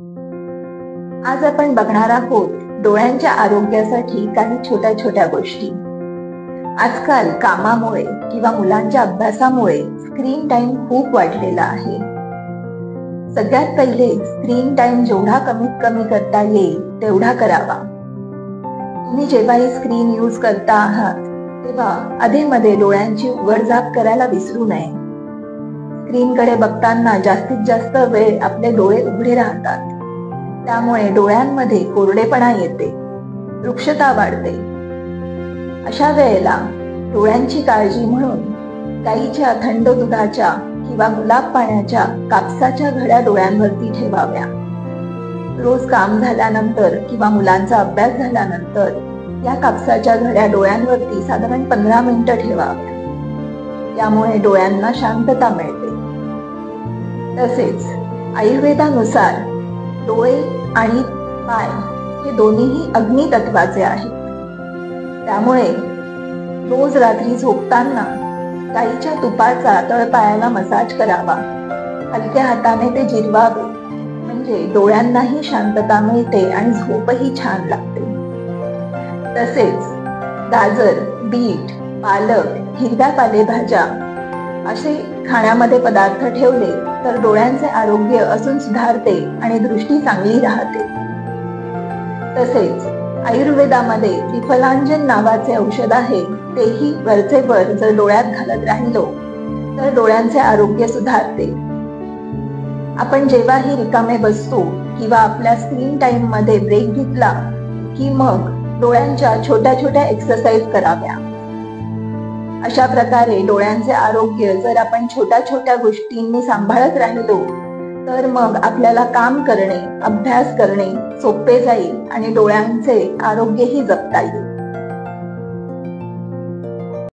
आज आपण बघणार आहोत डोळ्यांच्या आरोग्यासाठी काही छोट्या छोट्या गोष्टी. आजकाल कामामुळे किंवा मुलांच्या अभ्यासामुळे स्क्रीन टाइम खूप वाढलेला आहे. सगळ्यात पहिले स्क्रीन टाइम जेवढा कमीत कमी करता येईल तेवढा करावा. तुम्ही जेव्हाही स्क्रीन यूज करता आहात तेव्हा अधेमध्ये डोळ्यांची उघडझाप करायला विसरू नये. स्क्रीनकडे बघताना जास्तीत जास्त वेळ आपले डोळे उघडे राहतात. त्यामुळे डोळ्यांमध्ये कोरडेपणा येते, रुक्षता वाढते. अशा वेळेला डोळ्यांची काळजी म्हणून गाईच्या थंड दुधाच्या किंवा गुलाब पाण्याच्या कापसाच्या घड्या डोळ्यांवरती ठेवाव्या. रोज काम झाल्यानंतर किंवा मुलांचा अभ्यास झाल्यानंतर या कापसाच्या घड्या डोळ्यांवरती साधारण 15 मिनिटं ठेवाव्या. यामुळे डोळ्यांना शांतता मिळते. तसेच आयुर्वेदानुसार डोळे आणि पाय हे दोन्हीही अग्नितत्वाचे आहेत. त्यामुळे रोज रात्री झोपताना गाईच्या तुपाचा तळपायाला मसाज करावा. हलक्या हाताने ते जिरवावे, म्हणजे डोळ्यांनाही शांतता मिळते आणि झोपही छान लागते. तसेच गाजर, बीट, पालक, हिरव्या पालेभाज्या असे खाण्यामध्ये पदार्थ ठेवले तर डोळ्यांचे आरोग्य अजून सुधारते आणि दृष्टी चांगली राहते. तसेच आयुर्वेदामध्ये त्रिफलांजन नावाचे औषध आहे. तेही वरचे वर जर डोळ्यात घालत राहिलो तर डोळ्यांचे आरोग्य सुधारते. आपण जेव्हाही रिकामे बसतो किंवा आपल्या स्क्रीन टाइम मध्ये ब्रेक घेतला की मग डोळ्यांच्या छोट्या छोट्या एक्सरसाइज कराव्या. अशा प्रकारे डोळ्यांचे आरोग्य जर आपण छोट्या छोट्या गोष्टींनी सांभाळत राहिलो तर मग आपल्याला काम करणे, अभ्यास करणे सोपे जाईल आणि डोळ्यांचे आरोग्यही जपता येईल.